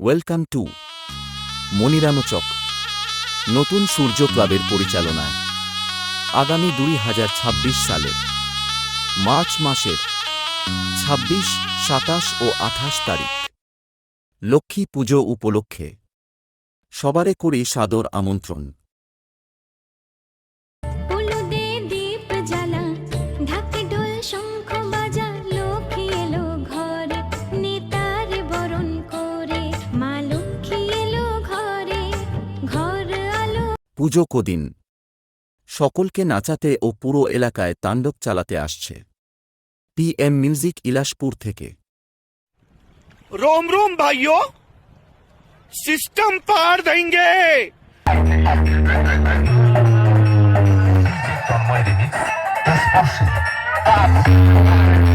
Welcome to মনিরানোচক নতুন সূর্য ক্লাবের পরিচালনায় আগামী 2026 সালের মার্চ মাসের 26, 27 ও 28 তারিখ লক্ষ্মী পুজো উপলক্ষে সবারে করি সাদর আমন্ত্রণ। পুজো কদিন সকলকে নাচাতে ও পুরো এলাকায় তাণ্ডব চালাতে আসছে PM মিউজিক ইলাশপুর থেকে। रोम रोम भाइयों, सिस्टम पार देंगे। on my remix, 10%.